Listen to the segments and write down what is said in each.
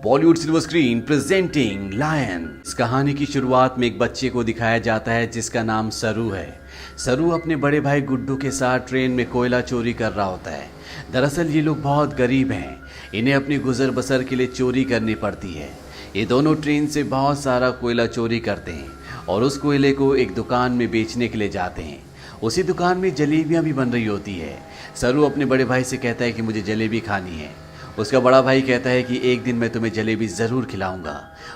Bollywood silver screen presenting Lion. इस कहानी की शुरुआत में एक बच्चे को दिखाया जाता है जिसका नाम सरू है। सरू अपने बड़े भाई गुड्डू के साथ ट्रेन में कोयला चोरी कर रहा होता है। दरअसल ये लोग बहुत गरीब हैं, इन्हें अपनी गुजर बसर के लिए चोरी करनी पड़ती है। ये दोनों ट्रेन से बहुत सारा कोयला चोरी करते हैं और उस कोयले को एक दुकान में बेचने के लिए जाते हैं। उसी दुकान में जलेबियां भी बन रही होती है। सरू अपने बड़े भाई से कहता है कि मुझे जलेबी खानी है। उसका बड़ा भाई कहता है कि एक दिन मैं तुम्हें जलेबी ज़रूर खिलाऊंगा।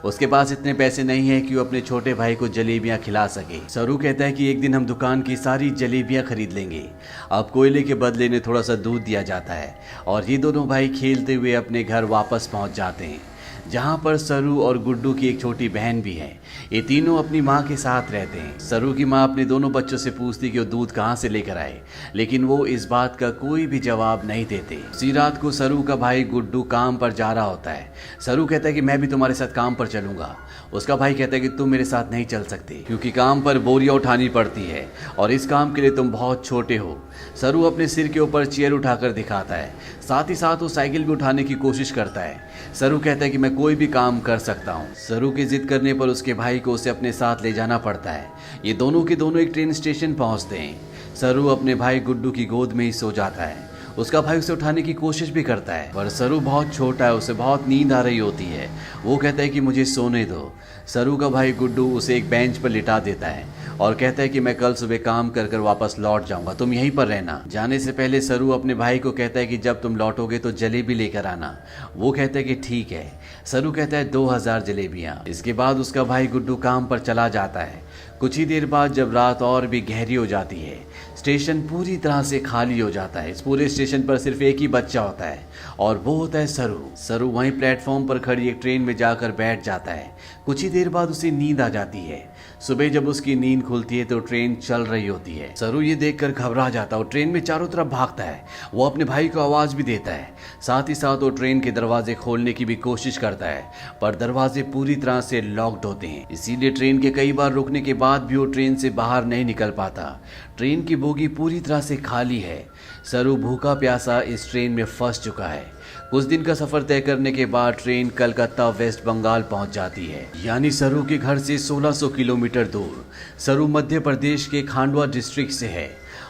उसके पास इतने पैसे नहीं है कि वो अपने छोटे भाई को जलेबियां खिला सके। सरू कहता है कि एक दिन हम दुकान की सारी जलेबियां खरीद लेंगे। अब कोयले के बदले में थोड़ा सा दूध दिया जाता है और ये दोनों भाई खेलते हुए अपने घर वापस पहुंच जाते हैं, जहां पर सरू और गुड्डू की एक छोटी बहन भी है। ये तीनों अपनी माँ के साथ रहते हैं। सरू की माँ अपने दोनों बच्चों से पूछती कि वो दूध कहाँ से लेकर आए, लेकिन वो इस बात का कोई भी जवाब नहीं देते। उसी रात को सरू का भाई गुड्डू काम पर जा रहा होता है। सरू कहता है कि मैं भी तुम्हारे साथ काम पर चलूंगा। उसका भाई कहता है कि तुम मेरे साथ नहीं चल सकते क्योंकि काम पर बोरियां उठानी पड़ती है और इस काम के लिए तुम बहुत छोटे हो। सरू अपने सिर के ऊपर चेयर उठाकर दिखाता है, साथ ही साथ वो साइकिल भी उठाने की कोशिश करता है। सरू कहता है कि मैं कोई भी काम कर सकता हूँ। सरू की जिद करने पर उसके भाई को उसे अपने साथ ले जाना पड़ता है। ये दोनों के दोनों एक ट्रेन स्टेशन पहुँचते हैं। सरू अपने भाई गुड्डू की गोद में ही सो जाता है। उसका भाई उसे उठाने की कोशिश भी करता है पर सरू बहुत छोटा है, उसे बहुत नींद आ रही होती है। वो कहता है कि मुझे सोने दो। सरू का भाई गुड्डू उसे एक बेंच पर लिटा देता है और कहता है कि मैं कल सुबह काम कर कर वापस लौट जाऊंगा, तुम यहीं पर रहना। जाने से पहले सरू अपने भाई को कहता है कि जब तुम लौटोगे तो जलेबी लेकर आना। वो कहता है कि ठीक है। सरू कहता है 2000 जलेबियां। इसके बाद उसका भाई गुड्डू काम पर चला जाता है। कुछ ही देर बाद जब रात और भी गहरी हो जाती है, स्टेशन पूरी तरह से खाली हो जाता है। इस पूरे स्टेशन पर सिर्फ एक ही बच्चा होता है और वो होता है सरू। सरू वहीं प्लेटफॉर्म पर खड़ी एक ट्रेन में जाकर बैठ जाता है। कुछ ही देर बाद उसे नींद आ जाती है। सुबह जब उसकी नींद खुलती है तो ट्रेन चल रही होती है। सरू ये देखकर घबरा जाता है और ट्रेन में चारों तरफ भागता है। वो अपने भाई को आवाज भी देता है। साथ ही साथ वो ट्रेन के दरवाजे खोलने की भी कोशिश करता है पर दरवाजे पूरी तरह से लॉक्ड होते हैं। इसीलिए ट्रेन के कई बार रुकने के बाद भी वो ट्रेन से बाहर नहीं निकल पाता। ट्रेन की बोगी पूरी तरह से खाली है। सरू भूखा प्यासा इस ट्रेन में फंस चुका है। कुछ दिन का सफर तय करने के बाद ट्रेन कलकत्ता वेस्ट बंगाल पहुंच जाती है, यानी सरू के घर से 1600 किलोमीटर दूर। सरू मध्य प्रदेश के खांडवा डिस्ट्रिक्ट से है।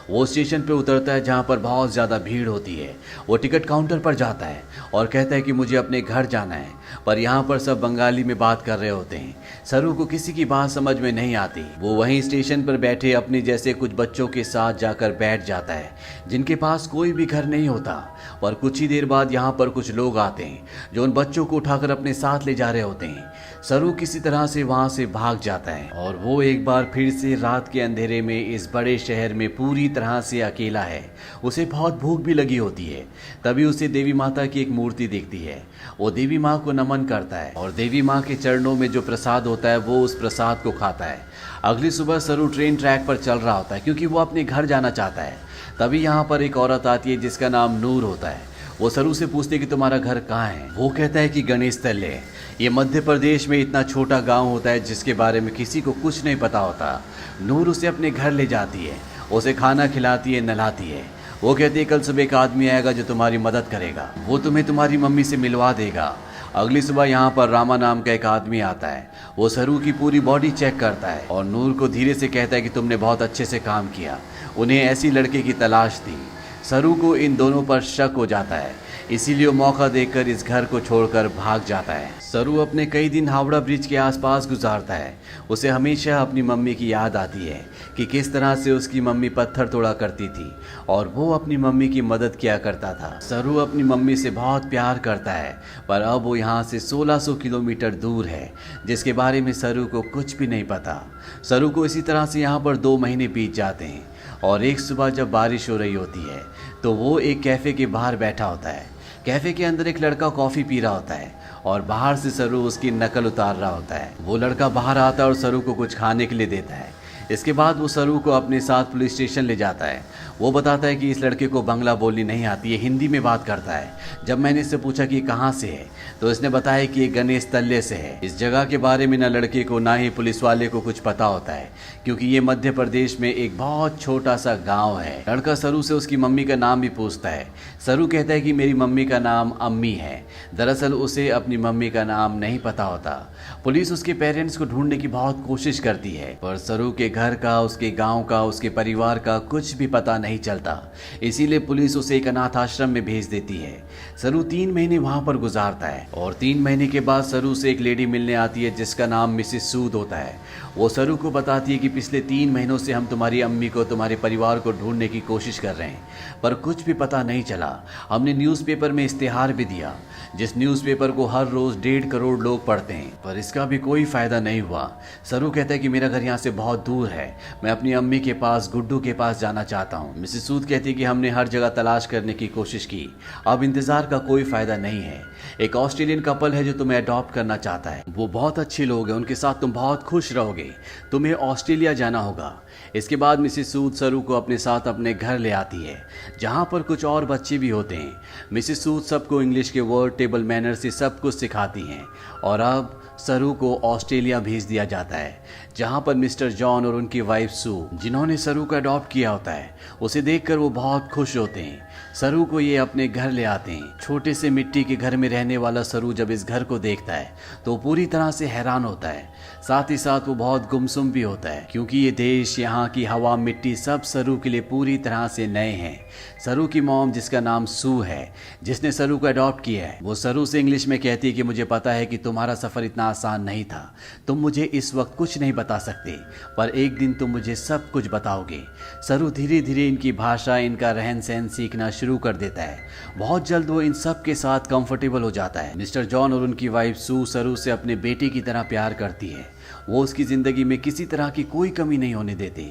वो स्टेशन पे उतरता है जहाँ पर बहुत ज़्यादा भीड़ होती है। वो टिकट काउंटर पर जाता है और कहता है कि मुझे अपने घर जाना है, पर यहाँ पर सब बंगाली में बात कर रहे होते हैं। सरू को किसी की बात समझ में नहीं आती। वो वहीं स्टेशन पर बैठे अपने जैसे कुछ बच्चों के साथ जाकर बैठ जाता है जिनके पास कोई भी घर नहीं होता। पर कुछ ही देर बाद यहाँ पर कुछ लोग आते हैं जो उन बच्चों को उठाकर अपने साथ ले जा रहे होते हैं। सरू किसी तरह से वहाँ से भाग जाता है और वो एक बार फिर से रात के अंधेरे में इस बड़े शहर में पूरी तरह से अकेला है। उसे बहुत भूख भी लगी होती है। तभी उसे देवी माता की एक मूर्ति दिखती है। वो देवी माँ को नमन करता है और देवी माँ के चरणों में जो प्रसाद होता है वो उस प्रसाद को खाता है। अगली सुबह सरू ट्रेन ट्रैक पर चल रहा होता है क्योंकि वो अपने घर जाना चाहता है। तभी यहाँ पर एक औरत आती है जिसका नाम नूर होता है। वो सरू से पूछते कि तुम्हारा घर कहाँ है। वो कहता है कि गणेश तल्ले। ये मध्य प्रदेश में इतना छोटा गांव होता है जिसके बारे में किसी को कुछ नहीं पता होता। नूर उसे अपने घर ले जाती है, उसे खाना खिलाती है, नहलाती है। वो कहती है कल सुबह एक आदमी आएगा जो तुम्हारी मदद करेगा, वो तुम्हें तुम्हारी मम्मी से मिलवा देगा। अगली सुबह यहाँ पर रामा नाम का एक आदमी आता है। वो सरू की पूरी बॉडी चेक करता है और नूर को धीरे से कहता है कि तुमने बहुत अच्छे से काम किया। उन्हें ऐसी लड़के की तलाश थी। सरू को इन दोनों पर शक हो जाता है, इसीलिए वो मौका देखकर इस घर को छोड़कर भाग जाता है। सरू अपने कई दिन हावड़ा ब्रिज के आसपास गुजारता है। उसे हमेशा अपनी मम्मी की याद आती है कि किस तरह से उसकी मम्मी पत्थर तोड़ा करती थी और वो अपनी मम्मी की मदद किया करता था। सरू अपनी मम्मी से बहुत प्यार करता है पर अब वो यहाँ से 1600 किलोमीटर दूर है जिसके बारे में सरू को कुछ भी नहीं पता। सरू को इसी तरह से यहाँ पर 2 महीने बीत जाते हैं और एक सुबह जब बारिश हो रही होती है तो वो एक कैफ़े के बाहर बैठा होता है। कैफ़े के अंदर एक लड़का कॉफ़ी पी रहा होता है और बाहर से सरू उसकी नकल उतार रहा होता है। वो लड़का बाहर आता है और सरू को कुछ खाने के लिए देता है। इसके बाद वो सरू को अपने साथ पुलिस स्टेशन ले जाता है। वो बताता है कि इस लड़के को बंगला बोलनी नहीं आती है, हिंदी में बात करता है। जब मैंने इससे पूछा कि कहाँ से है तो इसने बताया कि ये गणेश तल्ले से है। इस जगह के बारे में ना लड़के को ना ही पुलिस वाले को कुछ पता होता है, क्योंकि ये मध्य प्रदेश में एक बहुत छोटा सा गाँव है। लड़का सरू से उसकी मम्मी का नाम भी पूछता है। सरू कहता है कि मेरी मम्मी का नाम अम्मी है। दरअसल उसे अपनी मम्मी का नाम नहीं पता होता। पुलिस उसके पेरेंट्स को ढूंढने की बहुत कोशिश करती है, पर सरू के घर का, उसके गांव का, उसके परिवार का कुछ भी पता नहीं चलता। इसीलिए पुलिस उसे एक अनाथ आश्रम में भेज देती है। सरू 3 महीने वहां पर गुजारता है और 3 महीने के बाद सरू से एक लेडी मिलने आती है जिसका नाम मिसेस सूद होता है। वो सरू को बताती है कि पिछले 3 महीनों से हम तुम्हारी अम्मी को, तुम्हारे परिवार को ढूंढने की कोशिश कर रहे हैं, पर कुछ भी पता नहीं चला। हमने न्यूज़पेपर में इश्तेहार भी दिया, जिस न्यूज़पेपर को हर रोज 1.5 करोड़ लोग पढ़ते हैं, पर इसका भी कोई फायदा नहीं हुआ। सरू कहता है कि मेरा घर यहाँ से बहुत दूर है, मैं अपनी अम्मी के पास, गुड्डू के पास जाना चाहता हूँ। मिसेस सूद कहती है कि हमने हर जगह तलाश करने की कोशिश की, अब इंतजार का कोई फायदा नहीं है। एक ऑस्ट्रेलियन कपल है जो तुम्हें अडॉप्ट करना चाहता है, वो बहुत अच्छे लोग हैं, उनके साथ तुम बहुत खुश रहोगे, तुम्हें ऑस्ट्रेलिया जाना होगा। इसके बाद मिसेस सूद सरू को अपने साथ अपने घर ले आती है, जहाँ पर कुछ और बच्चे भी होते हैं। मिसेस सूद सबको इंग्लिश के वर्ड, टेबल मैनर से सब कुछ सिखाती हैं और अब सरू को ऑस्ट्रेलिया भेज दिया जाता है, जहां पर मिस्टर जॉन और उनकी वाइफ सू, जिन्होंने सरू को अडॉप्ट किया होता है, उसे देखकर वो बहुत खुश होते हैं। सरू को ये अपने घर ले आते हैं। छोटे से मिट्टी के घर में रहने वाला सरू जब इस घर को देखता है तो पूरी तरह से हैरान होता है। साथ ही साथ वो बहुत गुमसुम भी होता है, क्योंकि ये देश, यहाँ की हवा, मिट्टी सब सरू के लिए पूरी तरह से नए हैं। सरू की मॉम, जिसका नाम सू है, जिसने सरू को अडॉप्ट किया है, वो सरू से इंग्लिश में कहती है कि मुझे पता है कि तुम्हारा सफ़र इतना आसान नहीं था, तुम मुझे इस वक्त कुछ नहीं बता सकते, पर एक दिन तुम मुझे सब कुछ बताओगे। सरू धीरे धीरे इनकी भाषा, इनका रहन सहन सीखना शुरू कर देता है। बहुत जल्द वो इन सब के साथ कंफर्टेबल हो जाता है। मिस्टर जॉन और उनकी वाइफ सू सरू से अपने बेटे की तरह प्यार करती है। वो उसकी ज़िंदगी में किसी तरह की कोई कमी नहीं होने देते।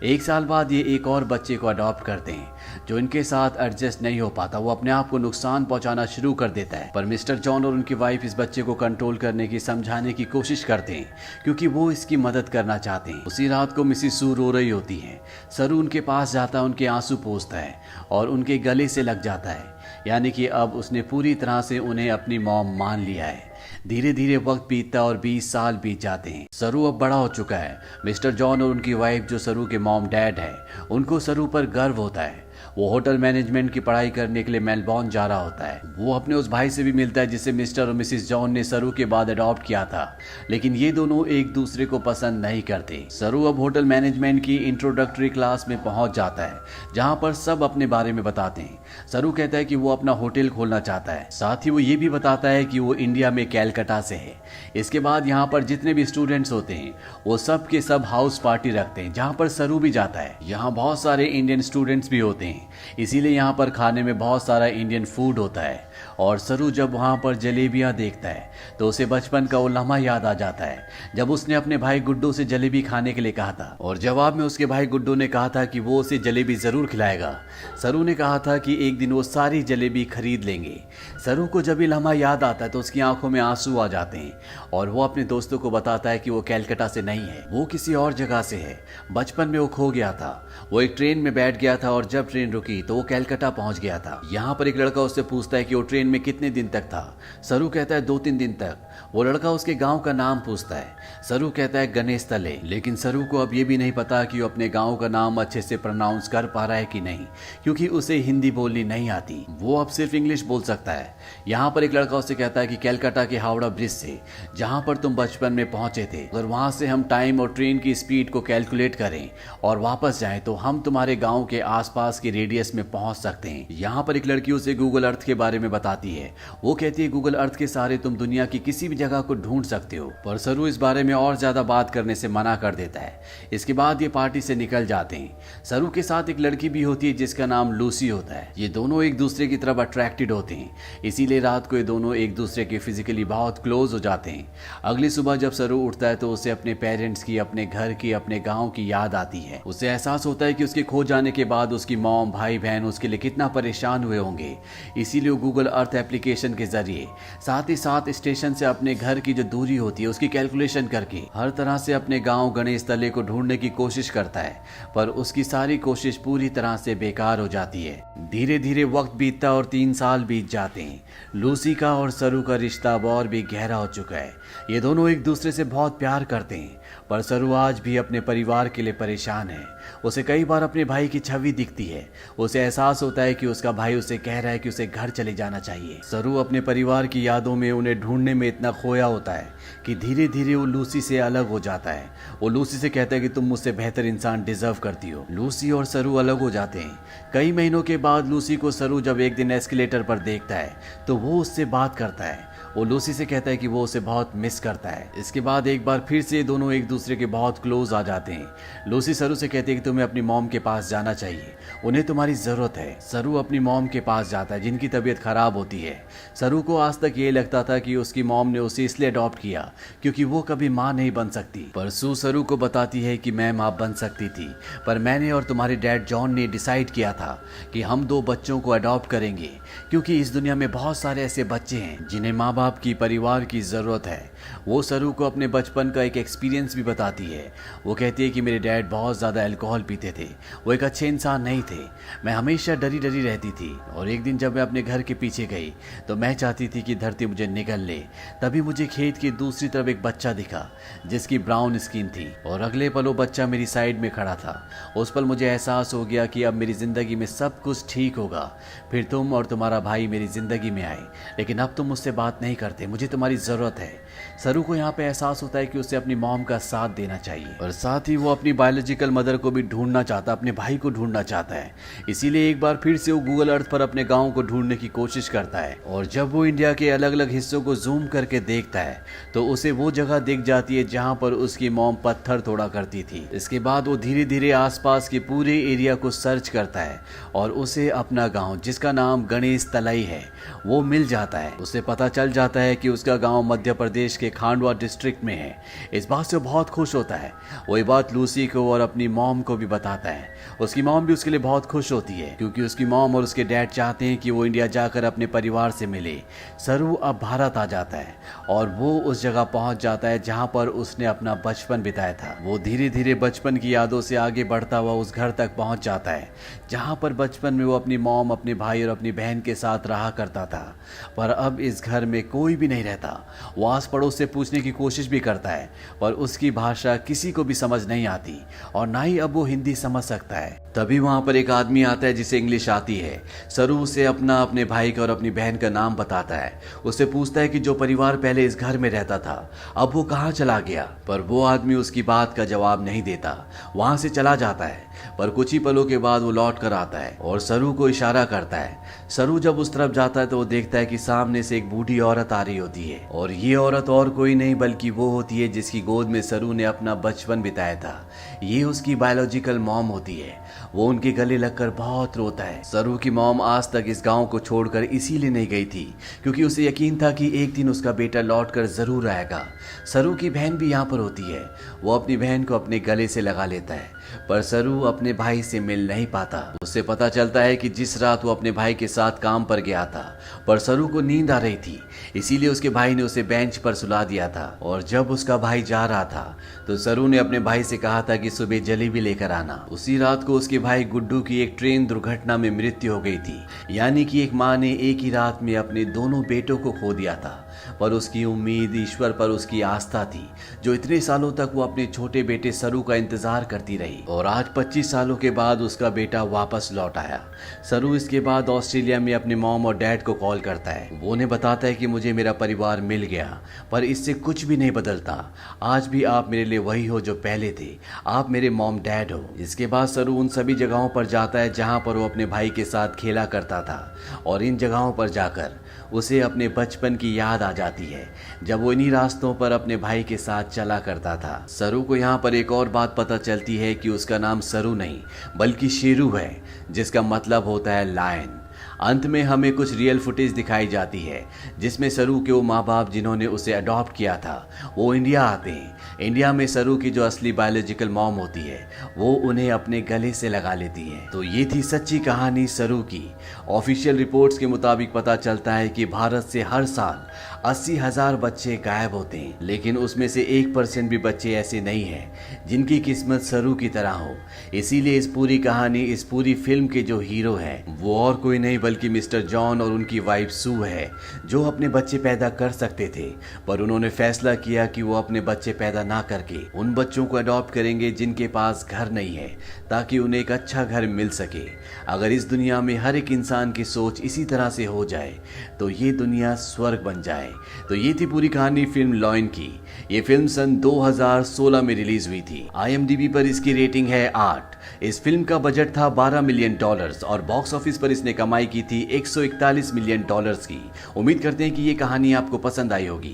1 साल बाद ये एक और बच्चे को अडॉप्ट करते हैं, जो इनके साथ एडजस्ट नहीं हो पाता। वो अपने आप को नुकसान पहुंचाना शुरू कर देता है, पर मिस्टर जॉन और उनकी वाइफ इस बच्चे को कंट्रोल करने की, समझाने की कोशिश करते हैं, क्योंकि वो इसकी मदद करना चाहते हैं। उसी रात को मिसेस सू रो रही होती है। सरू उनके पास जाता है, उनके आंसू पोंछता है और उनके गले से लग जाता है, यानी कि अब उसने पूरी तरह से उन्हें अपनी मॉम मान लिया है। धीरे धीरे वक्त बीतता और 20 साल बीत जाते हैं। सरू अब बड़ा हो चुका है। मिस्टर जॉन और उनकी वाइफ, जो सरू के मॉम डैड है, उनको सरू पर गर्व होता है। वो होटल मैनेजमेंट की पढ़ाई करने के लिए मेलबॉर्न जा रहा होता है। वो अपने उस भाई से भी मिलता है जिसे मिस्टर और मिसेस जॉन ने सरू के बाद अडॉप्ट किया था, लेकिन ये दोनों एक दूसरे को पसंद नहीं करते। सरू अब होटल मैनेजमेंट की इंट्रोडक्टरी क्लास में पहुंच जाता है, जहां पर सब अपने बारे में बताते हैं। सरू कहता है कि वो अपना होटल खोलना चाहता है, साथ ही वो ये भी बताता है कि वो इंडिया में कैलकाटा से है। इसके बाद यहाँ पर जितने भी स्टूडेंट्स होते हैं वो सब के सब हाउस पार्टी रखते हैं, जहाँ पर सरू भी जाता है। यहाँ बहुत सारे इंडियन स्टूडेंट्स भी होते हैं, इसीलिए यहाँ पर खाने में बहुत सारा इंडियन फूड होता है। और सरू जब वहाँ पर जलेबियाँ देखता है तो उसे बचपन का वो लम्हा याद आ जाता है, जब उसने अपने भाई गुड्डू से जलेबी खाने के लिए कहा था और जवाब में उसके भाई गुड्डू ने कहा था कि वो उसे जलेबी जरूर खिलाएगा। सरू ने कहा था कि एक दिन वो सारी जलेबी खरीद लेंगे। सरू को जब ये लम्हा याद आता है तो उसकी आंखों में आंसू आ जाते हैं और वो अपने दोस्तों को बताता है कि वो कैलकाटा से नहीं है, वो किसी और जगह से है। बचपन में वो खो गया था, वो एक ट्रेन में बैठ गया था और जब ट्रेन रुकी तो वो कैलकाटा पहुंच गया था। यहाँ पर एक लड़का उससे पूछता है कि वो ट्रेन में कितने दिन तक था। सरू कहता है 2-3 दिन तक। वो लड़का उसके गांव का नाम पूछता है। सरू कहता है गणेश तले, लेकिन सरू को अब ये भी नहीं पता कि वो अपने गांव का नाम अच्छे से प्रोनाउंस कर पा रहा है कि नहीं, क्योंकि उसे हिंदी बोलनी नहीं आती, वो अब सिर्फ इंग्लिश बोल सकता है। यहाँ पर एक लड़का उससे कहता है कि कैलकाटा के हावड़ा ब्रिज से, जहाँ पर तुम बचपन में पहुंचे थे, अगर वहां से हम टाइम और ट्रेन की स्पीड को कैलकुलेट करें और वापस जाएं तो हम तुम्हारे गांव के आसपास के रेडियस में पहुंच सकते हैं। यहाँ पर एक लड़की उसे गूगल अर्थ के बारे में बताती है। वो कहती है गूगल अर्थ के सहारे तुम दुनिया की किसी भी जगह को ढूंढ सकते हो, पर सरू इस बारे में और ज्यादा बात करने से मना कर देता है। इसके बाद ये पार्टी से निकल जाते हैं। सरू के साथ एक लड़की भी होती है जिसका नाम लूसी होता है। ये दोनों एक दूसरे की तरफ अट्रैक्टेड होते हैं, इसीलिए रात को ये दोनों एक दूसरे के फिजिकली बहुत क्लोज हो जाते हैं। अगली सुबह जब सरू उठता है तो उसे अपने पेरेंट्स की, अपने घर की, अपने गाँव की याद आती है। उसे एहसास होता है कि उसके खो जाने के बाद उसकी मॉम, भाई बहन उसके लिए कितना परेशान हुए होंगे। इसीलिए वो गूगल अर्थ एप्लीकेशन के जरिए साथ ही साथ स्टेशन से अपने घर की जो दूरी होती है उसकी कैलकुलेशन करके हर तरह से अपने गांव गणेश तले को ढूंढने की कोशिश करता है, पर उसकी सारी कोशिश पूरी तरह से बेकार हो जाती है। धीरे धीरे वक्त बीतता और 3 साल बीत जाते हैं। लूसी का और सरू का रिश्ता अब और भी गहरा हो चुका है। ये दोनों एक दूसरे से बहुत प्यार करते हैं, पर सरू आज भी अपने परिवार के लिए परेशान है। उसे कई बार अपने भाई की छवि दिखती है। उसे एहसास होता है कि उसका भाई उसे कह रहा है कि उसे घर चले जाना चाहिए। सरू अपने परिवार की यादों में उन्हें ढूंढने में इतना खोया होता है कि धीरे धीरे वो लूसी से अलग हो जाता है। वो लूसी से कहता है कि तुम मुझसे बेहतर इंसान डिजर्व करती हो। लूसी और सरू अलग हो जाते हैं। कई महीनों के बाद लूसी को सरू जब एक दिन एस्केलेटर पर देखता है तो वो उससे बात करता है। वो लूसी से कहता है कि वो उसे बहुत मिस करता है। इसके बाद एक बार फिर से दोनों एक दूसरे के बहुत क्लोज आ जाते हैं। लूसी सरू से कहती है कि तुम्हें अपनी मॉम के पास जाना चाहिए, उन्हें तुम्हारी जरूरत है। सरू अपनी मॉम के पास जाता है जिनकी तबीयत खराब होती है। सरू को आज तक ये लगता था कि उसकी मॉम ने उसे इसलिए अडॉप्ट किया क्योंकि वो कभी माँ नहीं बन सकती, पर सू सरू को बताती है कि मैं माँ बन सकती थी, पर मैंने और तुम्हारे डैड जॉन ने डिसाइड किया था कि हम 2 बच्चों को अडॉप्ट करेंगे, क्योंकि इस दुनिया में बहुत सारे ऐसे बच्चे हैं जिन्हें माँ बाप की, परिवार की जरूरत है। वो सरू को अपने बचपन का एक एक्सपीरियंस भी बताती है। वो कहती है कि मेरे डैड बहुत ज्यादा अल्कोहल पीते थे, वो एक अच्छे इंसान नहीं थे। मैं हमेशा डरी डरी रहती थी और एक दिन जब मैं अपने घर के पीछे गई तो मैं चाहती थी कि धरती मुझे निगल ले। तभी मुझे खेत की दूसरी तरफ एक बच्चा दिखा जिसकी ब्राउन स्किन थी और अगले पल वो बच्चा मेरी साइड में खड़ा था। उस पल मुझे एहसास हो गया कि अब मेरी जिंदगी में सब कुछ ठीक होगा। फिर तुम और तुम्हारा भाई मेरी जिंदगी में आए, लेकिन अब तुम मुझसे बात नहीं करते, मुझे तुम्हारी जरूरत है। सरू को यहाँ पे एहसास होता है कि उसे अपनी मॉम का साथ देना चाहिए और साथ ही वो अपनी बायोलॉजिकल मदर को भी ढूंढना चाहता, अपने भाई को ढूंढना चाहता है। इसीलिए एक बार फिर से वो गूगल अर्थ पर अपने गांव को ढूंढने की कोशिश करता है और जब वो इंडिया के अलग अलग हिस्सों को जूम करके देखता है तो उसे वो जगह दिख जाती है जहाँ पर उसकी मॉम पत्थर तोड़ा करती थी। इसके बाद वो धीरे धीरे आसपास के पूरे एरिया को सर्च करता है और उसे अपना गाँव, जिसका नाम गणेश तलाई है, वो मिल जाता है। उसे पता चल जाता है कि उसका गांव मध्य प्रदेश के खांडवा डिस्ट्रिक्ट में है। इस बात से बहुत खुश होता है। वो ये बात लूसी को और अपनी मॉम को भी बताता है। उसकी मॉम भी उसके लिए बहुत खुश होती है क्योंकि उसकी मॉम और उसके डैड चाहते हैं कि वो इंडिया जाकर अपने परिवार से मिले। सरू अब भारत आ जाता है और वो उस जगह पहुंच जाता है जहां पर उसने अपना बचपन बिताया था। वो धीरे धीरे बचपन की यादों से आगे बढ़ता हुआ उस घर तक पहुंच जाता है जहां पर बचपन में वो अपनी मॉम, अपने भाई और अपनी बहन के साथ रहा करता था। पर अब इस घर में कोई भी नहीं रहता। वो आस पड़ोस से पूछने की कोशिश भी करता है पर उसकी भाषा किसी को भी समझ नहीं आती और ना ही अब वो हिंदी समझ सकता है। तभी वहां पर एक आदमी आता है जिसे इंग्लिश आती है। सरू उसे अपने भाई का और अपनी बहन का नाम बताता है। उससे पूछता है कि जो परिवार पहले इस घर में रहता था अब वो कहाँ चला गया, पर वो आदमी उसकी बात का जवाब नहीं देता, वहां से चला जाता है। पर कुछ ही पलों के बाद वो लौट कर आता है और सरू को इशारा करता है। सरू जब उस तरफ जाता है तो वो देखता है कि सामने से एक बूढ़ी औरत आ रही होती है और ये औरत और कोई नहीं बल्कि वो होती है जिसकी गोद में सरू ने अपना बचपन बिताया था। ये उसकी बायोलॉजिकल मॉम होती है। वो उनके गले लगकर बहुत रोता है। सरू की मॉम आज तक इस गांव को छोड़कर इसीलिए नहीं गई थी क्योंकि उसे यकीन था कि एक दिन उसका बेटा लौटकर जरूर आएगा। सरू की बहन भी यहाँ पर होती है। वो अपनी बहन को अपने गले से लगा लेता है पर सरू अपने भाई से मिल नहीं पाता। उससे पता चलता है कि जिस रात वो अपने भाई के साथ काम पर गया था पर सरू को नींद आ रही थी, इसीलिए उसके भाई ने उसे बेंच पर सुला दिया था। और जब उसका भाई जा रहा था तो सरू ने अपने भाई से कहा था कि सुबह जलेबी लेकर आना। उसी रात को उसके भाई गुड्डू की एक ट्रेन दुर्घटना में मृत्यु हो गई थी, यानी कि एक माँ ने एक ही रात में अपने दोनों बेटों को खो दिया था। पर उसकी उम्मीद, ईश्वर पर उसकी आस्था थी जो इतने सालों तक वो अपने छोटे बेटे सरू का इंतजार करती रही और आज 25 सालों के बाद उसका बेटा वापस लौट आया। सरू इसके बाद ऑस्ट्रेलिया में अपने मॉम और डैड को कॉल करता है। वो उन्हें बताता है कि मुझे मेरा परिवार मिल गया पर इससे कुछ भी नहीं बदलता। आज भी आप मेरे लिए वही हो जो पहले थे, आप मेरे मॉम डैड हो। इसके बाद सरू उन सभी जगहों पर जाता है जहां पर वो अपने भाई के साथ खेला करता था और इन जगहों पर जाकर उसे अपने बचपन की याद आ जाती है जब वो इन्हीं रास्तों पर अपने भाई के साथ चला करता था। सरू को यहाँ पर एक और बात पता चलती है कि उसका नाम सरू नहीं बल्कि शेरू है, जिसका मतलब होता है लायन। अंत में हमें कुछ रियल फुटेज दिखाई जाती है जिसमें सरू के वो माँ बाप जिन्होंने उसे अडॉप्ट किया था वो इंडिया आते हैं। इंडिया में सरू की जो असली बायोलॉजिकल मॉम होती है वो उन्हें अपने गले से लगा लेती है। तो ये थी सच्ची कहानी सरू की। ऑफिशियल रिपोर्ट्स के मुताबिक पता चलता है कि भारत से हर साल 80,000 बच्चे गायब होते हैं, लेकिन उसमें से 1% भी बच्चे ऐसे नहीं हैं जिनकी किस्मत सरू की तरह हो। इसीलिए इस पूरी कहानी, इस पूरी फिल्म के जो हीरो हैं वो और कोई नहीं बल्कि मिस्टर जॉन और उनकी वाइफ सू है, जो अपने बच्चे पैदा कर सकते थे पर उन्होंने फैसला किया कि वो अपने बच्चे पैदा ना करके उन बच्चों को अडॉप्ट करेंगे जिनके पास घर नहीं है, ताकि उन्हें एक अच्छा घर मिल सके। अगर इस दुनिया में हर एक इंसान की सोच इसी तरह से हो जाए तो ये दुनिया स्वर्ग बन जाए। तो ये थी पूरी कहानी फिल्म लॉयन की। ये फिल्म सन 2016 में रिलीज हुई थी। IMDb पर इसकी रेटिंग है 8। इस फिल्म का बजट था $12 मिलियन और बॉक्स ऑफिस पर इसने कमाई की थी $141 मिलियन की। उम्मीद करते हैं कि ये कहानी आपको पसंद आई होगी।